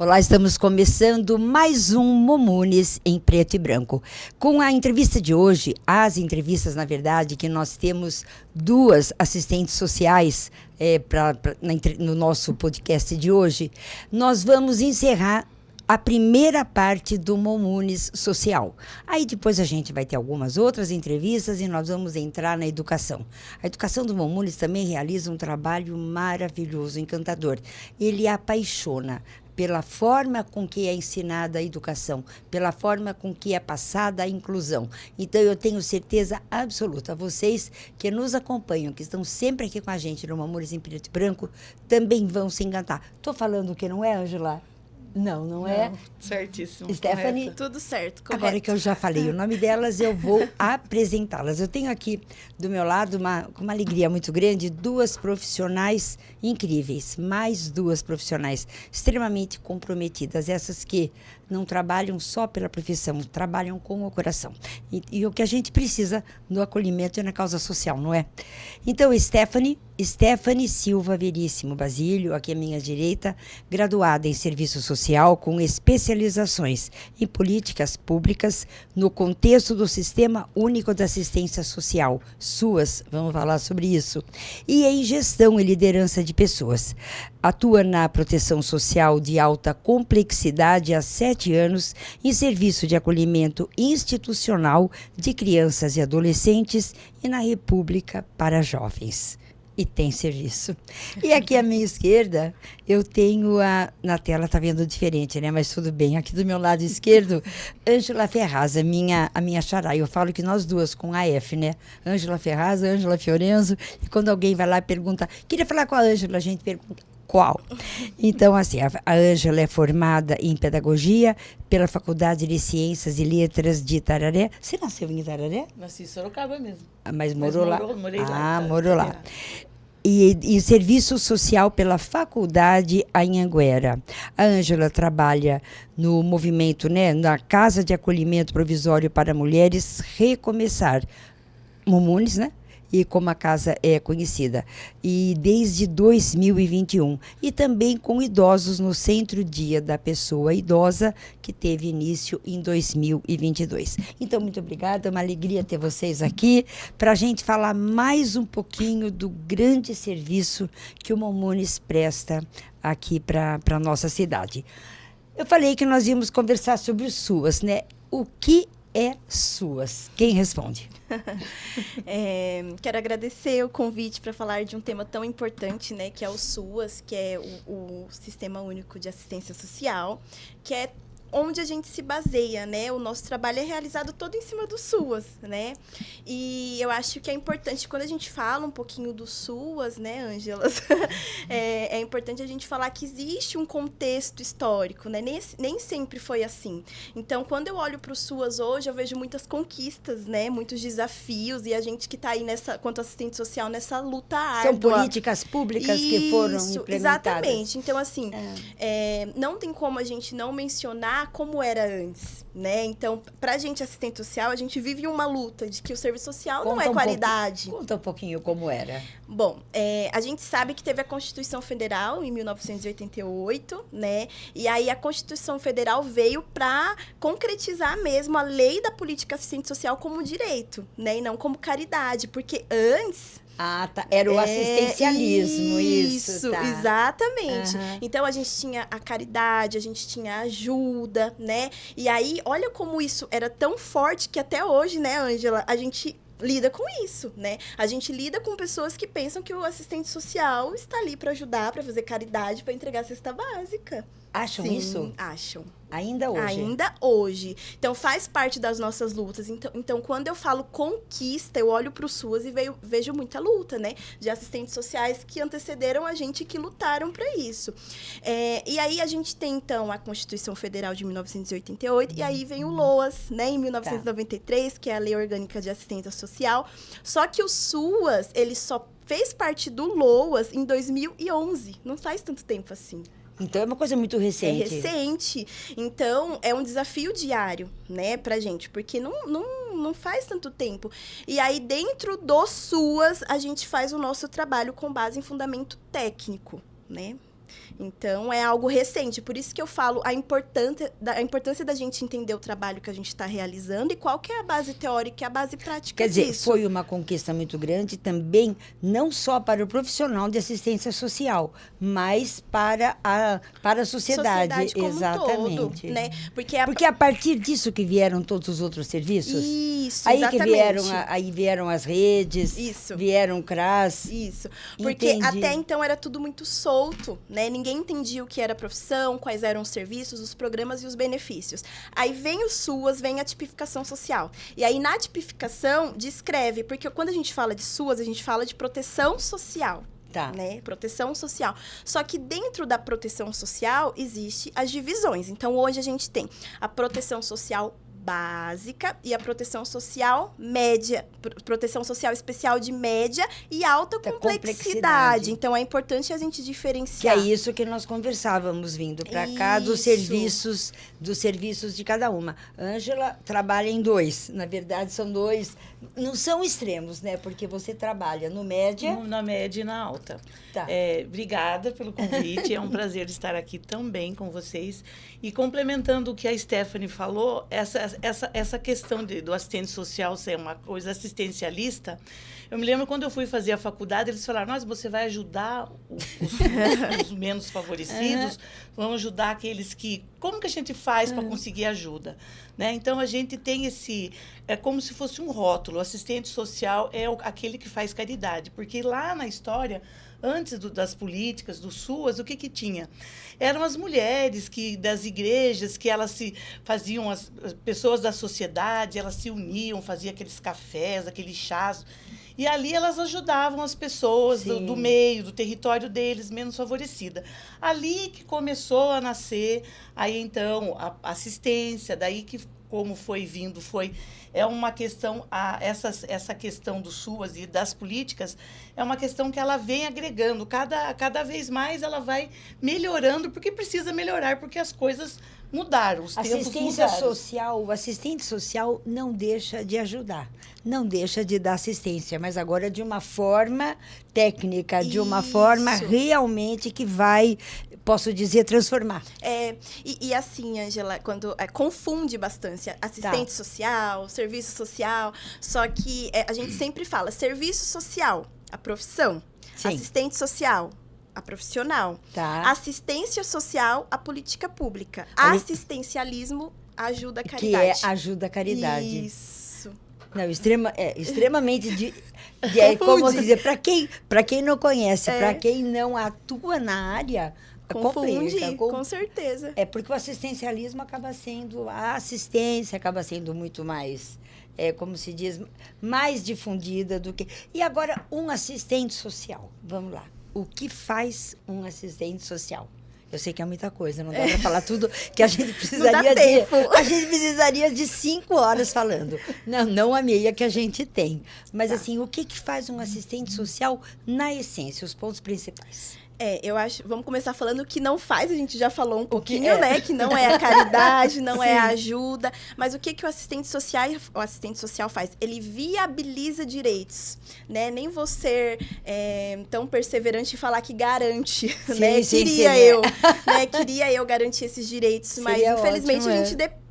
Olá, estamos começando mais um Momunes em preto e branco. Com a entrevista de hoje, as entrevistas, na verdade, que nós temos duas assistentes sociais no nosso podcast de hoje, nós vamos encerrar a primeira parte do Momunes Social. Aí depois a gente vai ter algumas outras entrevistas e nós vamos entrar na educação. A educação do Momunes também realiza um trabalho maravilhoso, encantador. Ele apaixona pela forma com que é ensinada a educação, pela forma com que é passada a inclusão. Então, eu tenho certeza absoluta, vocês que nos acompanham, que estão sempre aqui com a gente no Momunes em preto e branco, também vão se encantar. Estou falando que não é, Ângela? Não é? Certíssimo. Stephanie? Correto. Tudo certo, correto. Agora que eu já falei o nome delas, eu vou apresentá-las. Eu tenho aqui do meu lado, com uma alegria muito grande, duas profissionais incríveis. Mais duas profissionais extremamente comprometidas. Essas que não trabalham só pela profissão, trabalham com o coração. E o que a gente precisa no acolhimento e na causa social, não é? Então, Stephanie Silva Veríssimo Basílio, aqui à minha direita, graduada em Serviço Social com especializações em políticas públicas no contexto do Sistema Único de Assistência Social, SUAS, vamos falar sobre isso, e em Gestão e Liderança de Pessoas. Atua na proteção social de alta complexidade há 7 anos em serviço de acolhimento institucional de crianças e adolescentes e na República para jovens. E tem serviço. E aqui à minha esquerda, eu tenho na tela está vendo diferente, né? Mas tudo bem. Aqui do meu lado esquerdo, Ângela Ferraz, a minha xará. Eu falo que nós duas com a F, né? Ângela Ferraz, Ângela Fiorenzo. E quando alguém vai lá e pergunta, queria falar com a Ângela, a gente pergunta, qual? Então, assim, a Ângela é formada em Pedagogia pela Faculdade de Ciências e Letras de Itararé. Você nasceu em Itararé? Nasci em Sorocaba mesmo. Mas morou lá? Morei lá. Morou lá. E Serviço Social pela Faculdade Anhanguera. A Ângela trabalha no movimento, né, na Casa de Acolhimento Provisório para Mulheres Recomeçar, Momunes, né? E como a casa é conhecida, e desde 2021. E também com idosos no Centro Dia da Pessoa Idosa, que teve início em 2022. Então, muito obrigada, é uma alegria ter vocês aqui, para a gente falar mais um pouquinho do grande serviço que o Momunes presta aqui para a nossa cidade. Eu falei que nós íamos conversar sobre o SUAS, né? O que é SUAS? Quem responde? Quero agradecer o convite para falar de um tema tão importante, né, que é o SUAS, que é o Sistema Único de Assistência Social, que é onde a gente se baseia, né? O nosso trabalho é realizado todo em cima do SUAS, né? E eu acho que é importante, quando a gente fala um pouquinho do SUAS, né, Ângela? É importante a gente falar que existe um contexto histórico, né? Nem sempre foi assim. Então, quando eu olho para o SUAS hoje, eu vejo muitas conquistas, né? Muitos desafios, e a gente que está aí, quanto assistente social, nessa luta árdua. São políticas públicas que foram implementadas. Exatamente. Então, assim, não tem como a gente não mencionar como era antes, né? Então, pra gente, assistente social, a gente vive uma luta de que o serviço social não é qualidade. Conta um pouquinho como era. Bom, a gente sabe que teve a Constituição Federal em 1988, né? E aí a Constituição Federal veio para concretizar mesmo a lei da política assistente social como direito, né? E não como caridade, porque antes... tá. Era o assistencialismo, isso tá. Exatamente. Então, a gente tinha a caridade, a gente tinha a ajuda, né? E aí, olha como isso era tão forte que até hoje, né, Ângela, a gente lida com isso, né? A gente lida com pessoas que pensam que o assistente social está ali para ajudar, para fazer caridade, para entregar a cesta básica. Acham Sim, isso? Acham. Ainda hoje? Ainda hoje. Então, faz parte das nossas lutas. Então quando eu falo conquista, eu olho para o SUAS e vejo muita luta, né? De assistentes sociais que antecederam a gente e que lutaram para isso. E aí, a gente tem, então, a Constituição Federal de 1988, e aí vem o LOAS, né? Em 1993, que é a Lei Orgânica de Assistência Social. Só que o SUAS, ele só fez parte do LOAS em 2011. Não faz tanto tempo assim. Então, é uma coisa muito recente. É recente. Então, é um desafio diário, né, pra gente, porque não faz tanto tempo. E aí, dentro do SUAS, a gente faz o nosso trabalho com base em fundamento técnico, né? Então, é algo recente. Por isso que eu falo a importância da gente entender o trabalho que a gente está realizando e qual que é a base teórica e a base prática Quer dizer, disso. foi uma conquista muito grande também, não só para o profissional de assistência social, mas para a sociedade. Como Exatamente. Um todo, né? Porque a partir disso que vieram todos os outros serviços? Isso, aí exatamente. Aí vieram as redes, vieram o CRAS. Isso, porque Entendi. até então era tudo muito solto, né? Ninguém entendia o que era profissão, quais eram os serviços, os programas e os benefícios. Aí vem o SUAS, vem a tipificação social. E aí na tipificação descreve, porque quando a gente fala de SUAS, a gente fala de proteção social. Tá. Né? Proteção social. Só que dentro da proteção social existem as divisões. Então, hoje a gente tem a proteção social básica e a proteção social média, proteção social especial de média e alta complexidade. Então, é importante a gente diferenciar. Que é isso que nós conversávamos vindo para cá dos serviços de cada uma. Ângela trabalha em 2, na verdade são 2, não são extremos, né? Porque você trabalha no média... Na média e na alta. Tá. Obrigada pelo convite, é um prazer estar aqui também com vocês. E complementando o que a Stephanie falou, essa questão do assistente social ser uma coisa assistencialista, eu me lembro quando eu fui fazer a faculdade, eles falaram, mas você vai ajudar os menos favorecidos, vamos ajudar aqueles que... Como que a gente faz para conseguir ajuda? Né? Então, a gente tem é como se fosse um rótulo, assistente social é aquele que faz caridade, porque lá na história... Antes das políticas, do SUAS, o que tinha? Eram as mulheres das igrejas, que elas se faziam, as pessoas da sociedade, elas se uniam, faziam aqueles cafés, aqueles chás. E ali elas ajudavam as pessoas do meio, do território deles, menos favorecida. Ali que começou a nascer, aí então, a assistência, daí que como foi vindo, é uma questão, essa questão do SUAS e das políticas, é uma questão que ela vem agregando, cada vez mais ela vai melhorando, porque precisa melhorar, porque as coisas mudaram, os tempos mudaram. O assistente social não deixa de ajudar, não deixa de dar assistência, mas agora de uma forma técnica, de uma forma realmente que vai, posso dizer, transformar. E assim, Ângela, quando confunde bastante assistente social, serviço social, só que a gente sempre fala serviço social, a profissão, assistente social, a profissional, assistência social, a política pública, assistencialismo, ajuda à caridade. Que é ajuda à caridade. Isso. Não, extremamente como dizer, para quem não conhece, para quem não atua na área, confunde, com certeza. É porque o assistencialismo acaba sendo, a assistência acaba sendo muito mais, como se diz, mais difundida do que... E agora, um assistente social, vamos lá. O que faz um assistente social? Eu sei que é muita coisa, não dá para falar tudo que a gente precisaria a gente precisaria de 5 horas falando. Não a meia que a gente tem. Mas assim, o que faz um assistente social na essência, os pontos principais? Eu acho, vamos começar falando o que não faz, a gente já falou um pouquinho, né? Que não é a caridade, não é a ajuda. Mas o que o assistente social faz? Ele viabiliza direitos, né? Nem vou ser tão perseverante em falar que garante, né? Queria eu garantir esses direitos, mas infelizmente a gente depende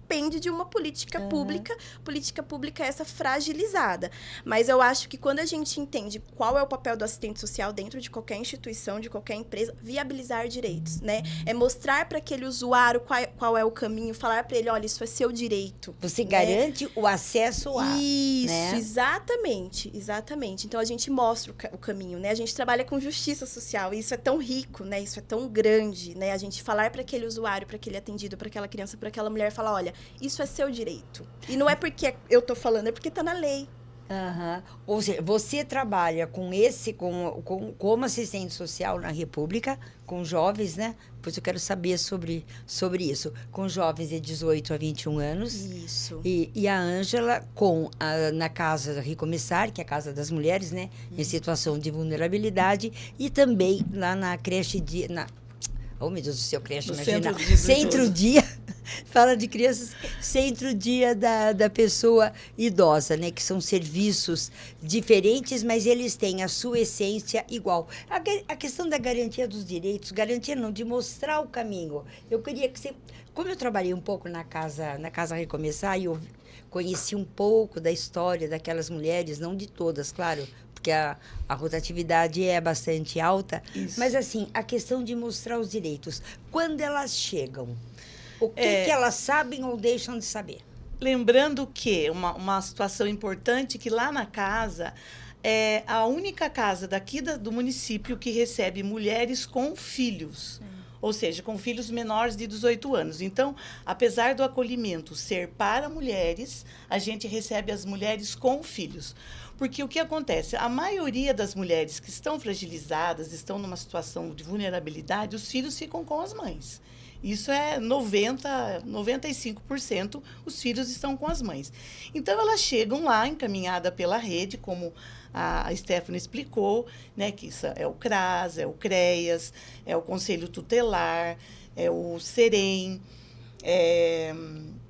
de uma política pública. Política pública é essa fragilizada. Mas eu acho que quando a gente entende qual é o papel do assistente social dentro de qualquer instituição, de qualquer empresa, viabilizar direitos, né? É mostrar para aquele usuário qual é o caminho, falar para ele, olha, isso é seu direito. Você garante o acesso a... Isso, né? Exatamente. Então, a gente mostra o caminho, né? A gente trabalha com justiça social, e isso é tão rico, né? Isso é tão grande, né? A gente falar para aquele usuário, para aquele atendido, para aquela criança, para aquela mulher, falar, olha, isso é seu direito. E não é porque eu tô falando, é porque está na lei. Ou seja, você trabalha como assistente social na República, com jovens, né? Pois eu quero saber sobre isso. Com jovens de 18 a 21 anos. Isso. E a Ângela na Casa da Recomeçar, que é a Casa das Mulheres, né? Em situação de vulnerabilidade. E também lá na creche oh, meu Deus do céu, creche, imagina. Centro fala de crianças, Centro-Dia da Pessoa Idosa, né? Que são serviços diferentes, mas eles têm a sua essência igual. A questão da garantia dos direitos, garantia não, de mostrar o caminho. Eu queria que você... Como eu trabalhei um pouco na Casa Recomeçar, e eu conheci um pouco da história daquelas mulheres, não de todas, claro, porque a rotatividade é bastante alta, Isso. mas assim, a questão de mostrar os direitos. Quando elas chegam, o que elas sabem ou deixam de saber? Lembrando que uma situação importante que lá na casa é a única casa daqui do município que recebe mulheres com filhos. Ou seja, com filhos menores de 18 anos. Então, apesar do acolhimento ser para mulheres, a gente recebe as mulheres com filhos. Porque o que acontece? A maioria das mulheres que estão fragilizadas, estão numa situação de vulnerabilidade, os filhos ficam com as mães. Isso é 95% os filhos estão com as mães. Então, elas chegam lá, encaminhada pela rede, como a Stephanie explicou, né, que isso é o CRAS, é o CREAS, é o Conselho Tutelar, é o SEREM,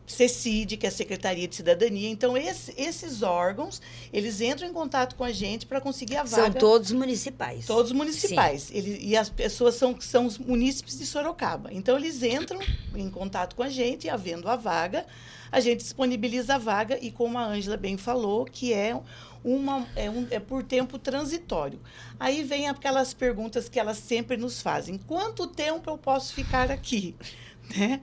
CECID, que é a Secretaria de Cidadania. Então, esses órgãos, eles entram em contato com a gente para conseguir a vaga. São todos municipais. Todos municipais. E as pessoas são os munícipes de Sorocaba. Então, eles entram em contato com a gente, havendo a vaga, a gente disponibiliza a vaga e, como a Ângela bem falou, que é por tempo transitório. Aí vem aquelas perguntas que elas sempre nos fazem. Quanto tempo eu posso ficar aqui? Né?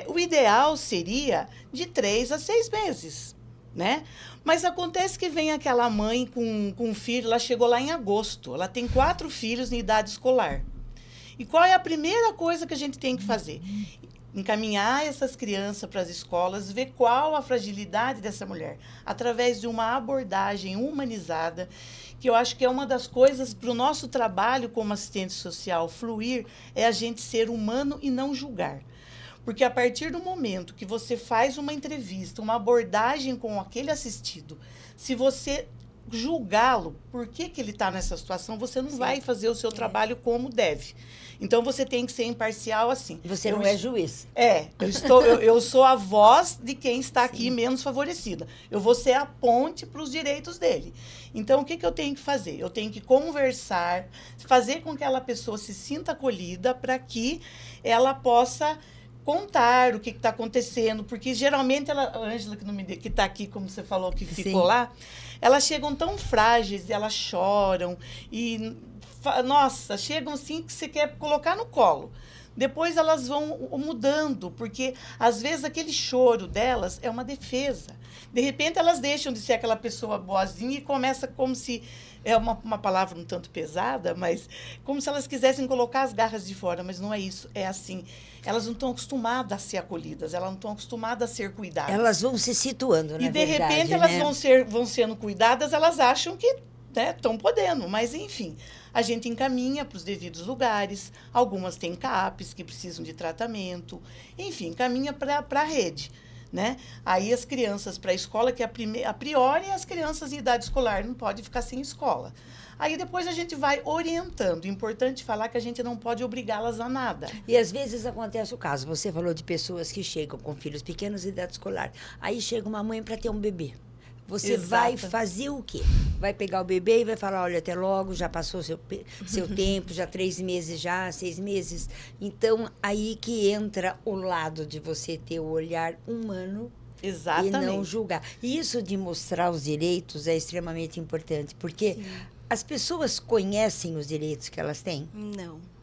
O ideal seria de 3 a 6 meses, né? Mas acontece que vem aquela mãe com um filho, ela chegou lá em agosto, ela tem 4 filhos em idade escolar. E qual é a primeira coisa que a gente tem que fazer? Encaminhar essas crianças para as escolas, ver qual a fragilidade dessa mulher, através de uma abordagem humanizada, que eu acho que é uma das coisas para o nosso trabalho como assistente social fluir, é a gente ser humano e não julgar. Porque a partir do momento que você faz uma entrevista, uma abordagem com aquele assistido, se você julgá-lo, por que ele está nessa situação, você não vai fazer o seu trabalho como deve. Então, você tem que ser imparcial assim. Você não é juiz. Eu sou a voz de quem está aqui menos favorecida. Eu vou ser a ponte para os direitos dele. Então, o que eu tenho que fazer? Eu tenho que conversar, fazer com que aquela pessoa se sinta acolhida para que ela possa contar o que está acontecendo, porque geralmente a Ângela, que está aqui, como você falou, que ficou lá, elas chegam tão frágeis, elas choram e, nossa, chegam assim que você quer colocar no colo. Depois elas vão mudando, porque às vezes aquele choro delas é uma defesa. De repente elas deixam de ser aquela pessoa boazinha e começa como se, é uma palavra um tanto pesada, mas como se elas quisessem colocar as garras de fora, mas não é isso, é assim. Elas não estão acostumadas a ser acolhidas, elas não estão acostumadas a ser cuidadas. Elas vão se situando, na verdade. E de repente elas vão sendo cuidadas, elas acham que estão podendo, mas enfim, a gente encaminha para os devidos lugares, algumas têm CAPs que precisam de tratamento, enfim, encaminha para a rede. Né? Aí as crianças para a escola, que a priori as crianças em idade escolar não podem ficar sem escola. Aí depois a gente vai orientando. Importante falar que a gente não pode obrigá-las a nada. E às vezes acontece o caso, você falou de pessoas que chegam com filhos pequenos em idade escolar. Aí chega uma mãe para ter um bebê. Você vai fazer o quê? Vai pegar o bebê e vai falar, olha, até logo, já passou seu tempo, já 3 meses, já 6 meses. Então, aí que entra o lado de você ter o olhar humano. Exatamente. E não julgar. E isso de mostrar os direitos é extremamente importante, porque as pessoas conhecem os direitos que elas têm? Não.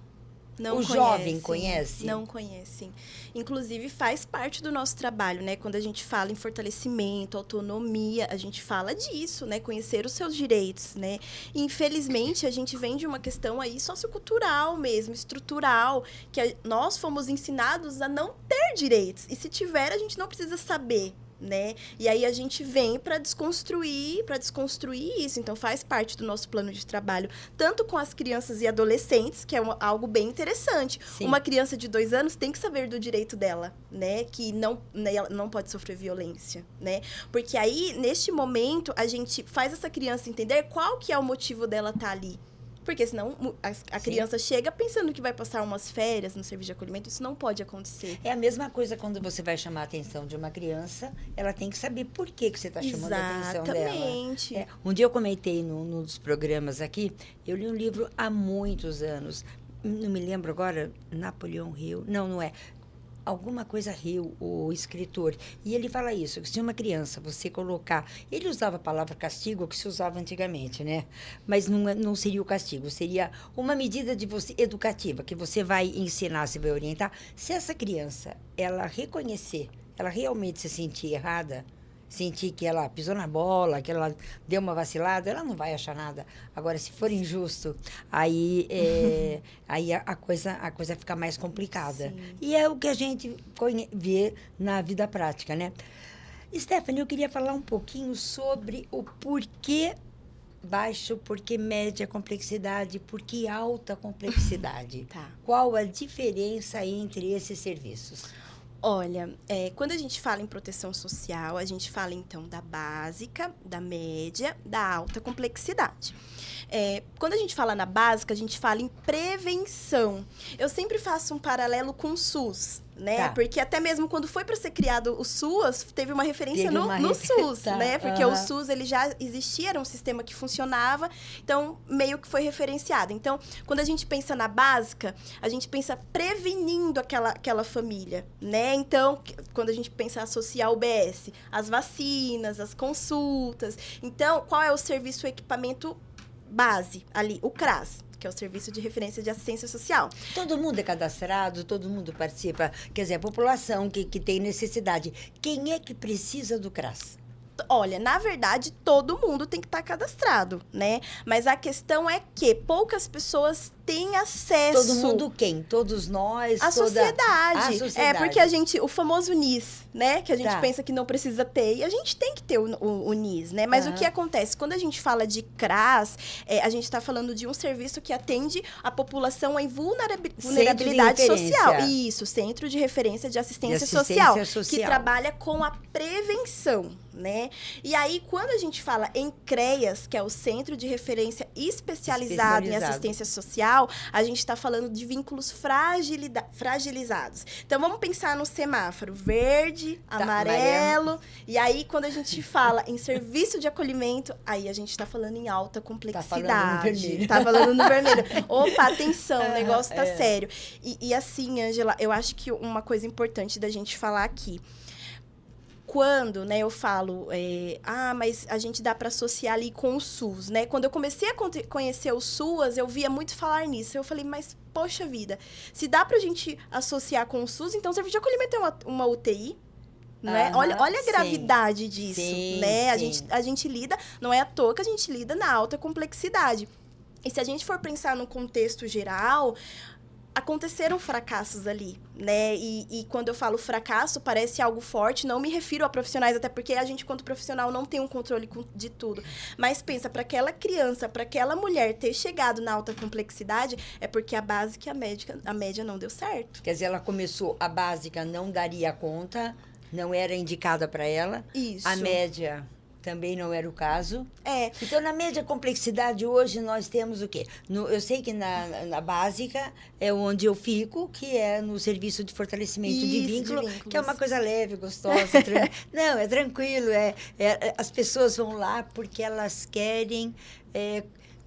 O jovem conhece? Não conhecem. Inclusive, faz parte do nosso trabalho, né? Quando a gente fala em fortalecimento, autonomia, a gente fala disso, né? Conhecer os seus direitos, né? E, infelizmente, a gente vem de uma questão aí sociocultural mesmo, estrutural, que nós fomos ensinados a não ter direitos. E se tiver, a gente não precisa saber, né? E aí a gente vem para desconstruir isso. Então, faz parte do nosso plano de trabalho, tanto com as crianças e adolescentes, que é algo bem interessante. Sim. Uma criança de 2 anos tem que saber do direito dela, né? Que ela não pode sofrer violência, né? Porque aí, neste momento, a gente faz essa criança entender qual que é o motivo dela estar ali. Porque senão a criança chega pensando que vai passar umas férias no serviço de acolhimento, isso não pode acontecer. É a mesma coisa quando você vai chamar a atenção de uma criança, ela tem que saber por que você está chamando a atenção dela. Exatamente. Um dia eu comentei num dos programas aqui, eu li um livro há muitos anos, não me lembro agora, Napoleão Hill, não é, alguma coisa Hill, o escritor, e ele fala isso, que se uma criança você colocar, ele usava a palavra castigo, que se usava antigamente, né? Mas não seria o castigo, seria uma medida de você educativa, que você vai ensinar, você vai orientar. Se essa criança, ela reconhecer, ela realmente se sentir errada, sentir que ela pisou na bola, que ela deu uma vacilada, ela não vai achar nada. Agora, se for injusto, aí a coisa fica mais complicada. Sim. E é o que a gente vê na vida prática, né? Stephanie, eu queria falar um pouquinho sobre o porquê baixo, porquê média complexidade, porquê alta complexidade. Tá. Qual a diferença entre esses serviços? Olha, quando a gente fala em proteção social, a gente fala, então, da básica, da média, da alta complexidade. Quando a gente fala na básica, a gente fala em prevenção. Eu sempre faço um paralelo com o SUS, né? Tá. Porque até mesmo quando foi para ser criado o SUS, teve uma referência no SUS, Tá. né? Porque o SUS, ele já existia, era um sistema que funcionava, então meio que foi referenciado. Então, quando a gente pensa na básica, a gente pensa prevenindo aquela família, né? Então, quando a gente pensa associar ao UBS, as vacinas, as consultas. Então, qual é o serviço, o equipamento base ali? O CRAS, que é o Serviço de Referência de Assistência Social. Todo mundo é cadastrado, todo mundo participa. Quer dizer, a população que tem necessidade. Quem é que precisa do CRAS? Olha, na verdade, todo mundo tem que estar cadastrado, né? Mas a questão é que poucas pessoas têm acesso. Todo mundo quem? Todos nós? A sociedade. A sociedade. Porque o famoso NIS, né? Que a gente pensa que não precisa ter. E a gente tem que ter o NIS, né? Mas o que acontece? Quando a gente fala de CRAS, a gente está falando de um serviço que atende a população em vulnerabilidade social. Isso, Centro de Referência de Assistência Social. Que trabalha com a prevenção, né? E aí, quando a gente fala em CREAS, que é o Centro de Referência Especializado em Assistência Social, a gente está falando de vínculos fragilizados. Então, vamos pensar no semáforo verde, amarelo. E aí, quando a gente fala em serviço de acolhimento, aí a gente está falando em alta complexidade. Tá falando no vermelho. Tá falando no vermelho. Opa, atenção, o negócio tá sério. E assim, Ângela, eu acho que uma coisa importante da gente falar aqui, quando, né, eu falo, mas a gente dá para associar ali com o SUS, né? Quando eu comecei a conhecer o SUAS, eu via muito falar nisso. Eu falei, mas, poxa vida, se dá pra gente associar com o SUS, então o serviço de acolhimento é uma UTI, né? Olha a gravidade disso, né? A gente lida, não é à toa que a gente lida na alta complexidade. E se a gente for pensar no contexto geral, aconteceram fracassos ali, né? E quando eu falo fracasso, parece algo forte, não me refiro a profissionais, até porque a gente, quanto profissional, não tem um controle de tudo. Mas pensa, para aquela criança, para aquela mulher ter chegado na alta complexidade, é porque a básica e a média não deu certo. Quer dizer, ela começou, a básica não daria conta, não era indicada para ela. Isso. A média também não era o caso. Então, na média complexidade, hoje nós temos o quê? Eu sei que na básica é onde eu fico, que é no serviço de fortalecimento de vínculo, que é uma coisa leve, gostosa. Não, é tranquilo. As pessoas vão lá porque elas querem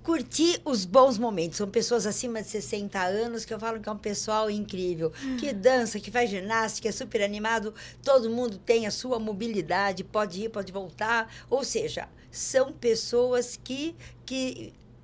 curtir os bons momentos. São pessoas acima de 60 anos que eu falo que é um pessoal incrível, que dança, que faz ginástica, é super animado, todo mundo tem a sua mobilidade, pode ir, pode voltar. Ou seja, são pessoas que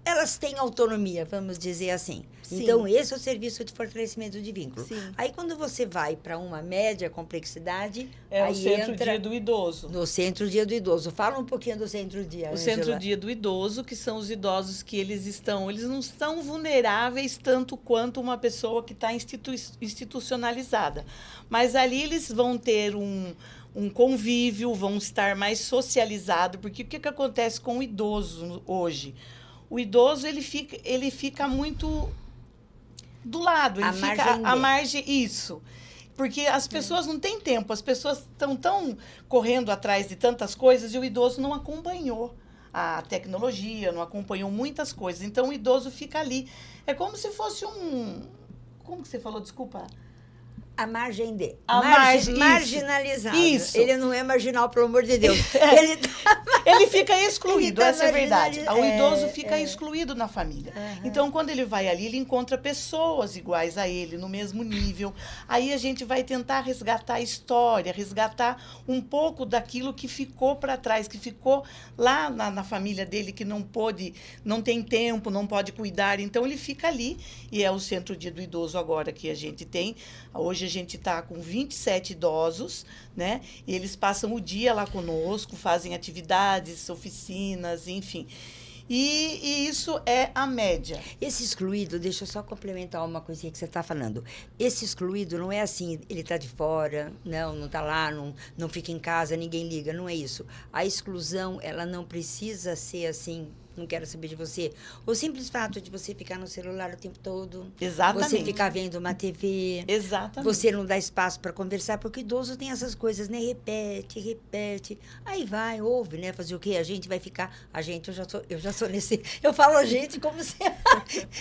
elas têm autonomia, vamos dizer assim. Sim. Então, esse é o serviço de fortalecimento de vínculo. Sim. Aí, quando você vai para uma média complexidade... o Centro-Dia do Idoso. No Centro-Dia do Idoso. Fala um pouquinho do Centro-Dia, O Centro-Dia do Idoso, que são os idosos que eles não estão vulneráveis tanto quanto uma pessoa que está institucionalizada. Mas ali eles vão ter um convívio, vão estar mais socializados, porque o que acontece com o idoso hoje? O idoso, ele fica muito do lado, ele fica à margem, isso. Porque as pessoas não têm tempo, as pessoas estão tão correndo atrás de tantas coisas e o idoso não acompanhou a tecnologia, não acompanham muitas coisas. Então, o idoso fica ali. É como se fosse um... Como que você falou? Desculpa. A margem de... A margem, marginalizado. isso. Ele não é marginal, pelo amor de Deus. Ele fica excluído, essa é a verdade. O idoso fica excluído na família. Então, quando ele vai ali, ele encontra pessoas iguais a ele, no mesmo nível. Aí a gente vai tentar resgatar a história, resgatar um pouco daquilo que ficou para trás, que ficou lá na família dele, que não pôde, não tem tempo, não pode cuidar. Então, ele fica ali. E é o Centro Dia do Idoso agora que a gente tem. Hoje a gente está com 27 idosos, né? E eles passam o dia lá conosco, fazem atividades, oficinas, enfim. E isso é a média. Esse excluído, deixa eu só complementar uma coisinha que você está falando. Esse excluído não é assim, ele está de fora, não está lá, não fica em casa, ninguém liga, não é isso. A exclusão, ela não precisa ser assim, não quero saber de você. O simples fato de você ficar no celular o tempo todo. Exatamente. Você ficar vendo uma TV. Exatamente. Você não dá espaço para conversar, porque o idoso tem essas coisas, né? Repete, repete. Aí vai, ouve, né? Fazer o quê? A gente vai ficar... eu já sou nesse... Eu falo a gente como se...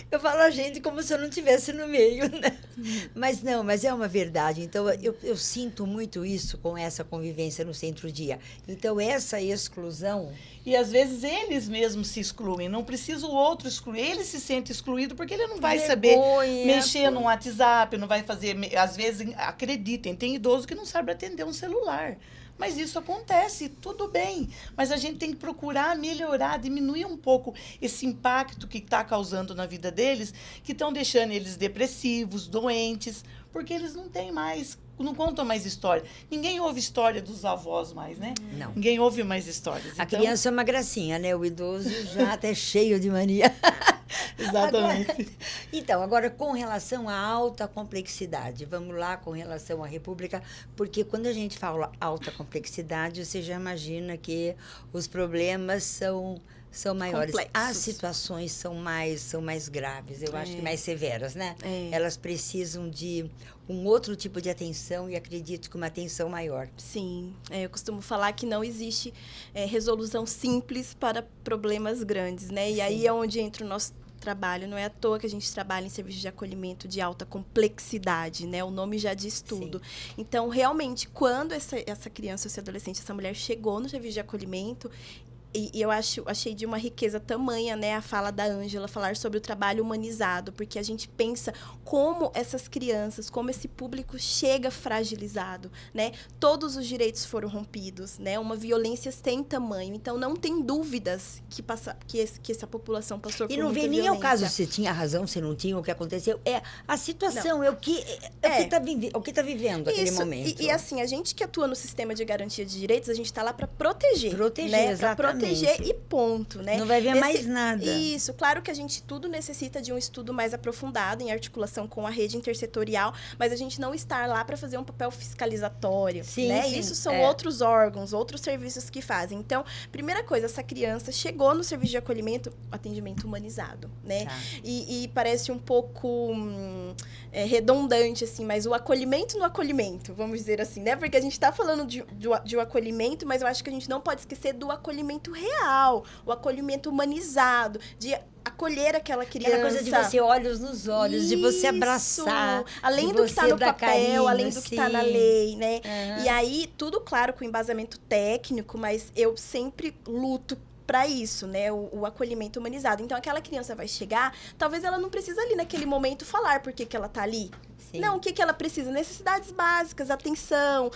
eu falo a gente como se eu não estivesse no meio, né? Mas não, mas é uma verdade. Então, eu sinto muito isso com essa convivência no centro-dia. Então, essa exclusão... E, às vezes, eles mesmos se excluem. Não precisa o outro excluir. Ele se sente excluído porque ele não vai saber mexer no WhatsApp, não vai fazer... Às vezes, acreditem, tem idoso que não sabe atender um celular. Mas isso acontece, tudo bem. Mas a gente tem que procurar melhorar, diminuir um pouco esse impacto que está causando na vida deles, que estão deixando eles depressivos, doentes, porque eles não têm mais... Não contam mais história. Ninguém ouve história dos avós mais, né? Não. Ninguém ouve mais histórias. A criança é uma gracinha, né? O idoso já até cheio de mania. Exatamente. Agora, com relação à alta complexidade, vamos lá com relação à República, porque quando a gente fala alta complexidade, você já imagina que os problemas são maiores. Complexos. As situações são mais graves, eu acho que mais severas, né? Elas precisam de um outro tipo de atenção e acredito que uma atenção maior. Sim, eu costumo falar que não existe resolução simples para problemas grandes, né? E Sim. aí é onde entra o nosso trabalho. Não é à toa que a gente trabalha em serviço de acolhimento de alta complexidade, né? O nome já diz tudo. Sim. Então, realmente, quando essa criança, esse adolescente, essa mulher chegou no serviço de acolhimento, e eu achei de uma riqueza tamanha, né, a fala da Ângela, falar sobre o trabalho humanizado, porque a gente pensa como essas crianças, como esse público chega fragilizado, né? Todos os direitos foram rompidos, né? Uma violência sem tamanho. Então, não tem dúvidas que essa população passou por muita violência. E não vem nem ao caso se tinha razão, se não tinha, o que aconteceu. É a situação, é o que está vivendo aquele momento. E assim, a gente que atua no sistema de garantia de direitos, a gente está lá para proteger. Proteger, exatamente. Proteger e ponto, né? Não vai ver mais nada. Isso, claro que a gente tudo necessita de um estudo mais aprofundado em articulação com a rede intersetorial, mas a gente não está lá para fazer um papel fiscalizatório, sim, né? Sim, isso são outros órgãos, outros serviços que fazem. Então, primeira coisa, essa criança chegou no serviço de acolhimento, atendimento humanizado, né? Tá. E parece um pouco redundante, assim, mas o acolhimento no acolhimento, vamos dizer assim, né? Porque a gente está falando de um acolhimento, mas eu acho que a gente não pode esquecer do acolhimento real, o acolhimento humanizado, de acolher aquela criança. Aquela coisa de você olhos nos olhos, isso, de você abraçar. Além do que está no papel, carinho, além do que está na lei, né? Uhum. E aí, tudo claro com embasamento técnico, mas eu sempre luto para isso, né? O acolhimento humanizado. Então, aquela criança vai chegar, talvez ela não precisa ali naquele momento falar por que ela tá ali. Sim. Não, o que ela precisa? Necessidades básicas, atenção,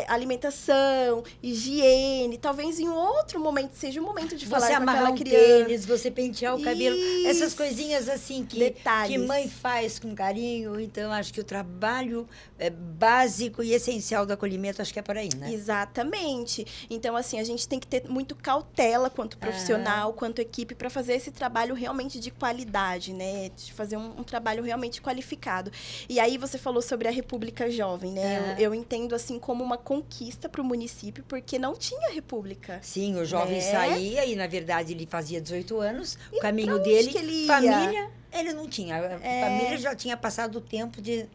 alimentação, higiene. Talvez em outro momento seja o momento de falar com aquela criança. Você amarrar tênis, você pentear o cabelo. Isso. Essas coisinhas assim que mãe faz com carinho. Então, acho que o trabalho básico e essencial do acolhimento, acho que é por aí, né? Exatamente. Então, assim, a gente tem que ter muito cautela quanto profissional, quanto equipe, para fazer esse trabalho realmente de qualidade, né? De fazer um trabalho realmente qualificado. E aí, você falou sobre a República Jovem, né? Eu entendo, assim, como uma conquista para o município, porque não tinha República. Sim, o jovem saía e, na verdade, ele fazia 18 anos. O caminho onde dele, que ele ia? Família, ele não tinha. A família já tinha passado o tempo de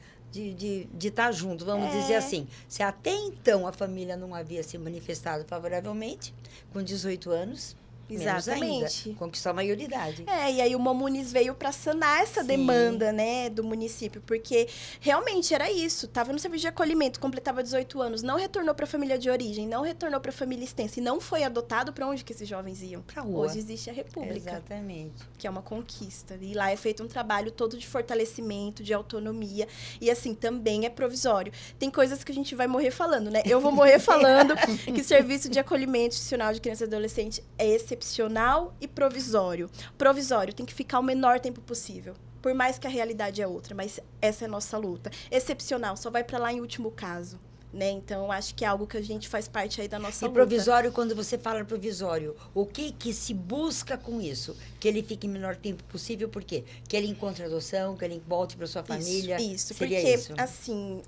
estar junto, vamos dizer assim. Se até então a família não havia se manifestado favoravelmente, com 18 anos... menos Exatamente. ainda. Conquistou a maioridade. E aí o Momunis veio para sanar essa demanda, né, do município, porque realmente era isso, estava no serviço de acolhimento, completava 18 anos, não retornou para a família de origem, não retornou para a família extensa e não foi adotado, para onde que esses jovens iam? Pra rua. Hoje existe a República. Exatamente. Que é uma conquista. E lá é feito um trabalho todo de fortalecimento, de autonomia. E, assim, também é provisório. Tem coisas que a gente vai morrer falando, né? Eu vou morrer falando que serviço de acolhimento institucional de criança e adolescente é excepcional e provisório. Provisório tem que ficar o menor tempo possível. Por mais que a realidade é outra, mas essa é a nossa luta. Excepcional, só vai para lá em último caso. Né? Então, acho que é algo que a gente faz parte aí da nossa luta. E provisório, quando você fala provisório, o que se busca com isso? Que ele fique em menor tempo possível, por quê? Que ele encontre adoção, que ele volte para sua família. Isso, seria porque, isso? assim,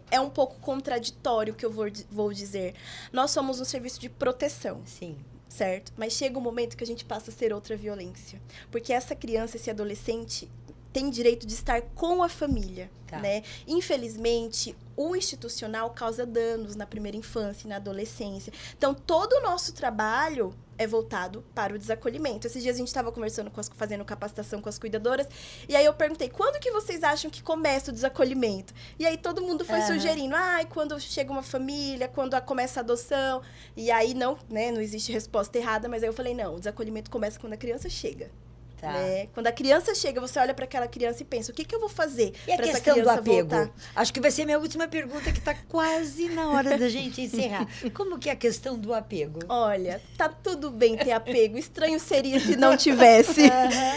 é um pouco contraditório o que eu vou dizer. Nós somos um serviço de proteção. Sim. Certo? Mas chega um momento que a gente passa a ser outra violência. Porque essa criança, esse adolescente, tem direito de estar com a família, né? Infelizmente, o institucional causa danos na primeira infância e na adolescência. Então, todo o nosso trabalho é voltado para o desacolhimento. Esses dias a gente estava conversando, fazendo capacitação com as cuidadoras, e aí eu perguntei, quando que vocês acham que começa o desacolhimento? E aí todo mundo foi sugerindo, quando chega uma família, quando começa a adoção, e aí não existe resposta errada, mas aí eu falei, não, o desacolhimento começa quando a criança chega. Tá. Né? Quando a criança chega, você olha para aquela criança e pensa, o que eu vou fazer para essa criança do apego? Voltar? Acho que vai ser minha última pergunta, que está quase na hora da gente encerrar. Como que é a questão do apego? Olha, tá tudo bem ter apego. Estranho seria se não tivesse.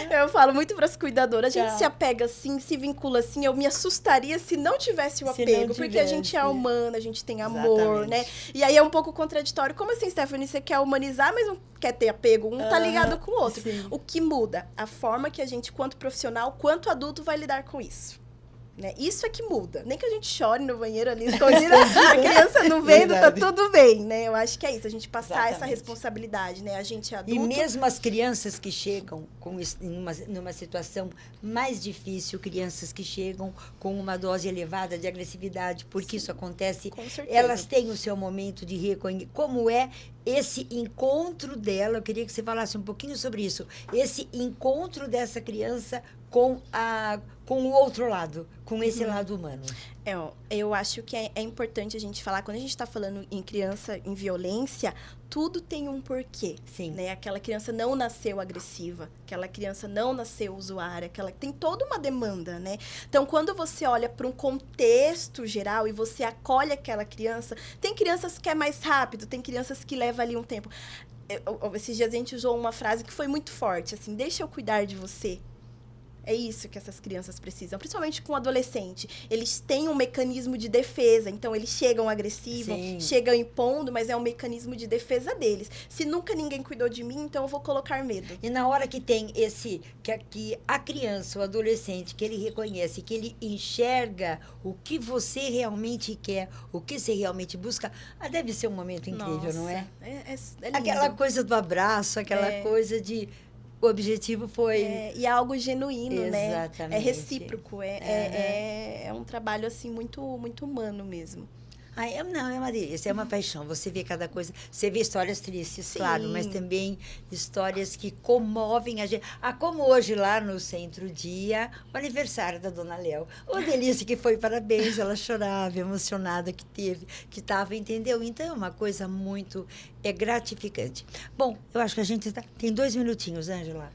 Eu falo muito para as cuidadoras, a gente se apega assim, se vincula assim. Eu me assustaria se não tivesse o apego, porque a gente é humana, a gente tem amor, né? E aí é um pouco contraditório. Como assim, Stephanie, você quer humanizar, mas não quer ter apego? Um tá ligado com o outro. Sim. O que muda? A forma que a gente, quanto profissional, quanto adulto, vai lidar com isso. Né? Isso é que muda. Nem que a gente chore no banheiro ali, escondida, a criança não vendo, tá tudo bem, né? Eu acho que é isso, a gente passar essa responsabilidade, né? A gente é adulto. E mesmo as crianças que chegam numa situação mais difícil, crianças que chegam com uma dose elevada de agressividade, porque isso acontece, elas têm o seu momento de reconhecer. Como é esse encontro dela? Eu queria que você falasse um pouquinho sobre isso. Esse encontro dessa criança com o outro lado, com esse lado humano. Eu acho que é importante a gente falar, quando a gente está falando em criança em violência, tudo tem um porquê. Sim. Né? Aquela criança não nasceu agressiva, aquela criança não nasceu usuária, tem toda uma demanda, né? Então, quando você olha para um contexto geral e você acolhe aquela criança, tem crianças que é mais rápido, tem crianças que leva ali um tempo. Esses dias a gente usou uma frase que foi muito forte, assim, deixa eu cuidar de você. É isso que essas crianças precisam, principalmente com o adolescente. Eles têm um mecanismo de defesa, então eles chegam agressivos, chegam impondo, mas é um mecanismo de defesa deles. Se nunca ninguém cuidou de mim, então eu vou colocar medo. E na hora que tem que a criança, o adolescente, que ele reconhece, que ele enxerga o que você realmente quer, o que você realmente busca, deve ser um momento incrível, não é? É aquela coisa do abraço, aquela coisa de... O objetivo foi... e é algo genuíno, exatamente, né? É recíproco. É um trabalho, assim, muito, muito humano mesmo. Não, é uma delícia, é uma paixão. Você vê cada coisa... Você vê histórias tristes, claro, mas também histórias que comovem a gente. Como hoje, lá no Centro-Dia, o aniversário da Dona Léo. Uma delícia que foi, parabéns. Ela chorava, emocionada que estava, entendeu? Então, é uma coisa muito gratificante. Bom, eu acho que a gente tem 2 minutinhos, Ângela.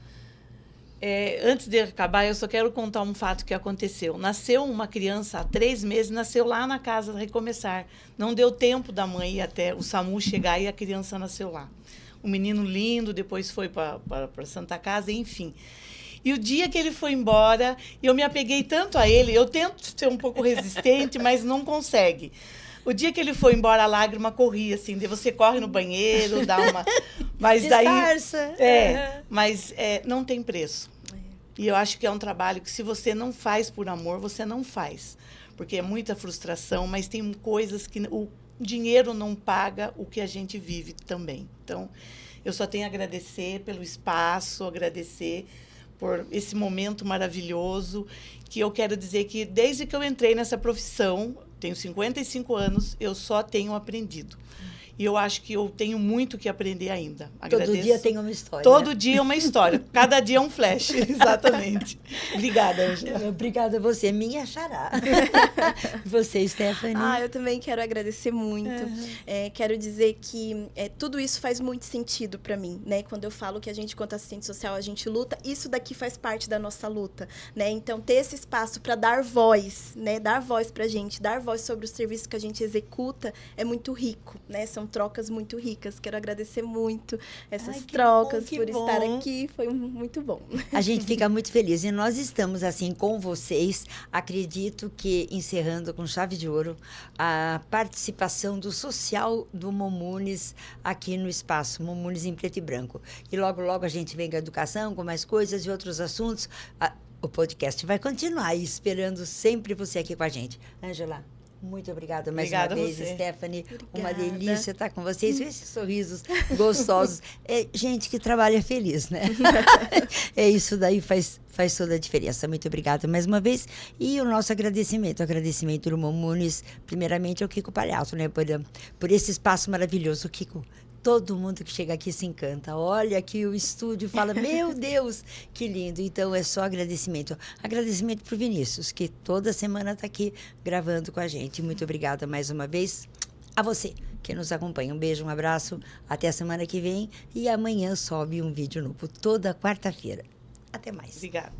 Antes de acabar, eu só quero contar um fato que aconteceu. Nasceu uma criança há 3 meses, nasceu lá na casa da Recomeçar. Não deu tempo da mãe ir até o SAMU chegar e a criança nasceu lá. Um menino lindo, depois foi para Santa Casa, enfim. E o dia que ele foi embora, eu me apeguei tanto a ele, eu tento ser um pouco resistente, mas não consegue. O dia que ele foi embora, a lágrima corria, assim, de você corre no banheiro, dá uma... Mas daí... Mas não tem preço. E eu acho que é um trabalho que, se você não faz por amor, você não faz. Porque é muita frustração, mas tem coisas que o dinheiro não paga o que a gente vive também. Então, eu só tenho a agradecer pelo espaço, agradecer por esse momento maravilhoso, que eu quero dizer que, desde que eu entrei nessa profissão, tenho 55 anos, eu só tenho aprendido. E eu acho que eu tenho muito que aprender ainda. Todo dia tem uma história. Todo dia é uma história. Cada dia é um flash, exatamente. Obrigada, Ângela. Obrigada a você, minha xará. Você, Stephanie? Eu também quero agradecer muito. Quero dizer que tudo isso faz muito sentido para mim, né? Quando eu falo que a gente, quanto assistente social, a gente luta, isso daqui faz parte da nossa luta, né? Então, ter esse espaço para dar voz, né? Dar voz pra gente, dar voz sobre o serviço que a gente executa é muito rico, né? São trocas muito ricas. Quero agradecer muito essas trocas por estar aqui. Foi muito bom. A gente fica muito feliz. E nós estamos, assim, com vocês. Acredito que, encerrando com chave de ouro, a participação do social do Momunes aqui no espaço Momunes em Preto e Branco. E logo, logo a gente vem com a educação, com mais coisas e outros assuntos. O podcast vai continuar esperando sempre você aqui com a gente. Ângela, muito obrigada mais uma vez, Stephanie. Obrigada. Uma delícia estar com vocês. Esses sorrisos gostosos. Gente que trabalha feliz, né? Isso daí faz toda a diferença. Muito obrigada mais uma vez. E o nosso agradecimento do Momunes, primeiramente ao Kiko Palhaço, né? Por esse espaço maravilhoso. Kiko, todo mundo que chega aqui se encanta. Olha aqui o estúdio, fala, meu Deus, que lindo. Então, é só agradecimento. Agradecimento para o Vinícius, que toda semana está aqui gravando com a gente. Muito obrigada mais uma vez a você que nos acompanha. Um beijo, um abraço. Até a semana que vem. E amanhã sobe um vídeo novo, toda quarta-feira. Até mais. Obrigada.